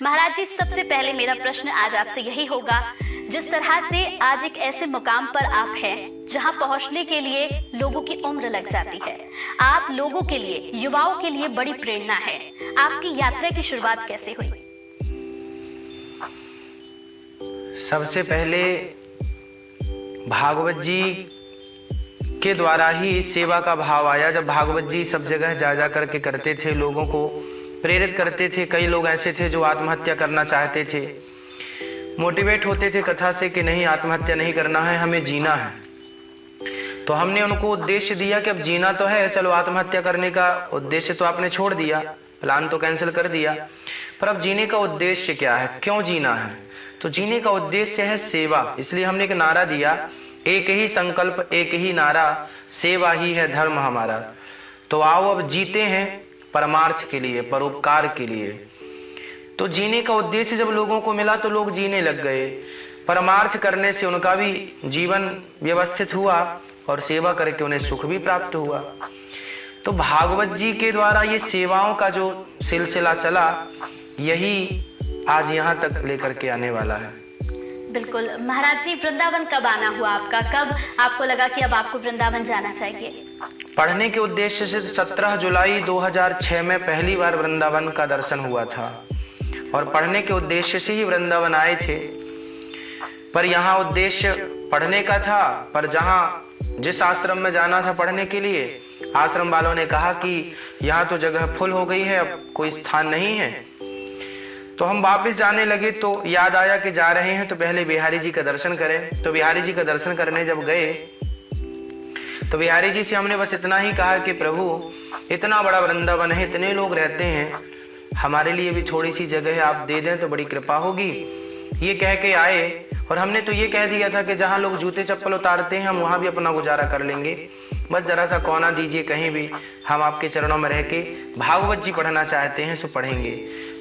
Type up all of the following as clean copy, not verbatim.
महाराज जी, सबसे पहले मेरा प्रश्न आज आपसे यही होगा, जिस तरह से आज एक ऐसे मुकाम पर आप हैं जहां पहुंचने के लिए लोगों की उम्र लग जाती है, आप लोगों के लिए, युवाओं के लिए बड़ी प्रेरणा है। आपकी यात्रा की शुरुआत कैसे हुई? सबसे पहले भागवत जी के द्वारा ही सेवा का भाव आया। जब भागवत जी सब जगह जा जा करके करते थे, लोगों को प्रेरित करते थे। कई लोग ऐसे थे जो आत्महत्या करना चाहते थे, मोटिवेट होते थे कथा से कि नहीं, आत्महत्या नहीं करना है, हमें जीना है। तो हमने उनको उद्देश्य दिया कि अब जीना तो है, चलो आत्महत्या करने का उद्देश्य तो आपने छोड़ दिया, प्लान तो कैंसिल कर दिया, पर अब जीने का उद्देश्य क्या है, क्यों जीना है? तो जीने का उद्देश्य है सेवा। इसलिए हमने एक नारा दिया, एक ही संकल्प एक ही नारा, सेवा ही है धर्म हमारा। तो आओ अब जीते हैं परमार्थ के लिए, परोपकार के लिए। तो जीने का उद्देश्य जब लोगों को मिला तो लोग जीने लग गए। परमार्थ करने से उनका भी जीवन व्यवस्थित हुआ और सेवा करके उन्हें सुख भी प्राप्त हुआ। तो भागवत जी के द्वारा ये सेवाओं का जो सिलसिला चला, यही आज यहाँ तक लेकर के आने वाला है। बिल्कुल। महाराज जी, वृंदावन कब आना हुआ आपका? कब आपको लगा कि अब आपको वृंदावन जाना चाहिए? पढ़ने के उद्देश्य से 17 जुलाई 2006 में पहली बार वृंदावन का दर्शन हुआ था और पढ़ने के उद्देश्य से ही वृंदावन आए थे। पर यहाँ उद्देश्य पढ़ने का था, पर जहाँ जिस आश्रम में जाना था पढ़ने के लिए, आश्रम वालों ने कहा कि यहाँ तो जगह फुल हो गई है, अब कोई स्थान नहीं है। तो हम वापस जाने लगे तो याद आया कि जा रहे हैं तो पहले बिहारी जी का दर्शन करें। तो बिहारी जी का दर्शन करने जब गए तो बिहारी जी से हमने बस इतना ही कहा कि प्रभु, इतना बड़ा वृंदावन है, इतने लोग रहते हैं, हमारे लिए भी थोड़ी सी जगह आप दे दें तो बड़ी कृपा होगी। ये कह के आए और हमने तो ये कह दिया था कि जहाँ लोग जूते चप्पल उतारते हैं हम वहाँ भी अपना गुजारा कर लेंगे, बस जरा सा कोना दीजिए कहीं भी, हम आपके चरणों में रह के भागवत जी पढ़ना चाहते हैं सो पढ़ेंगे।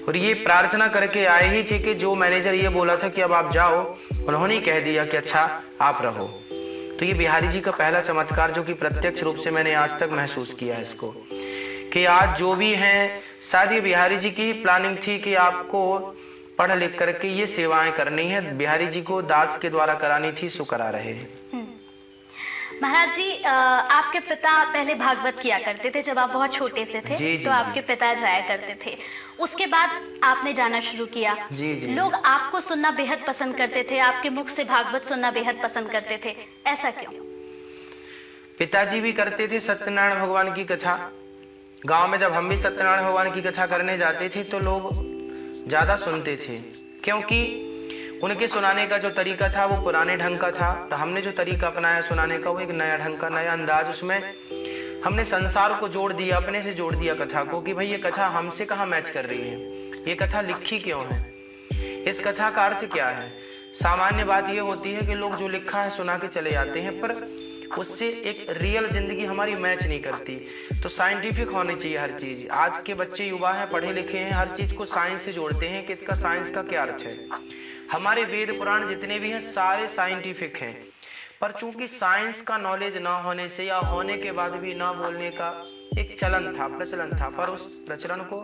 और ये प्रार्थना करके आए ही थे कि जो मैनेजर ये बोला था कि अब आप जाओ, उन्होंने कह दिया कि अच्छा आप रहो। तो ये बिहारी जी का पहला चमत्कार जो कि प्रत्यक्ष रूप से मैंने आज तक महसूस किया है इसको, कि आज जो भी हैं, शायद ये बिहारी जी की प्लानिंग थी कि आपको पढ़ लिख करके ये सेवाएं करनी है, बिहारी जी को दास के द्वारा करानी थी, सो करा रहे हैं। महाराज जी, आपके पिता पहले भागवत किया करते थे जब आप बहुत छोटे से थे। जी, तो आपके पिता जाया करते थे, उसके बाद आपने जाना शुरू किया। जी जी। लोग आपको सुनना बेहद पसंद करते थे, आपके मुख से भागवत सुनना बेहद पसंद करते थे, ऐसा क्यों? पिताजी भी करते थे सत्यनारायण भगवान की कथा। गांव में जब हम भी सत्यनारायण भगवान की कथा करने जाते थे तो लोग ज्यादा सुनते थे, क्योंकि उनके सुनाने का जो तरीका था वो पुराने ढंग का था। तो हमने जो तरीका अपनाया सुनाने का वो एक नया ढंग का, नया अंदाज। उसमें हमने संसार को जोड़ दिया, अपने से जोड़ दिया कथा को, कि भाई ये कथा हमसे कहाँ मैच कर रही है, ये कथा लिखी क्यों है, इस कथा का अर्थ क्या है। सामान्य बात ये होती है कि लोग जो लिखा है सुना के चले जाते हैं, पर उससे एक रियल जिंदगी हमारी मैच नहीं करती। तो साइंटिफिक होनी चाहिए हर चीज। आज के बच्चे युवा हैं, पढ़े लिखे हैं, हर चीज को साइंस से जोड़ते हैं कि इसका साइंस का क्या अर्थ है। हमारे वेद पुराण जितने भी हैं सारे साइंटिफिक हैं, पर चूंकि साइंस का नॉलेज ना होने से या होने के बाद भी ना बोलने का एक चलन था, प्रचलन था, पर उस प्रचलन को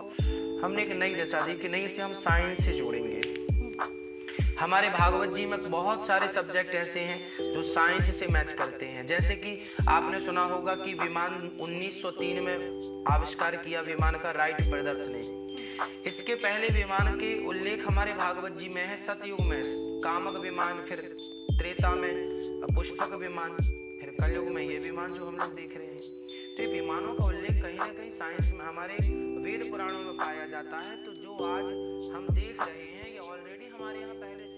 हमने एक नई दिशा दी कि नहीं, इसे हम साइंस से जोड़ेंगे। हमारे भागवत जी में बहुत सारे सब्जेक्ट ऐसे हैं जो साइंस से मैच करते हैं। जैसे कि आपने सुना होगा कि विमान 1903 में आविष्कार किया, विमान का राइट ब्रदर्स ने। इसके पहले विमान के उल्लेख हमारे भागवत जी में है। सतयुग में कामक विमान, फिर त्रेता में पुष्पक विमान, फिर कलयुग में ये विमान जो हम लोग देख रहे हैं। तो ये विमानों का उल्लेख कहीं ना कहीं साइंस में, हमारे वेद पुराणों में पाया जाता है। तो जो आज हम देख रहे हैं ये ऑलरेडी हमारे यहाँ पहले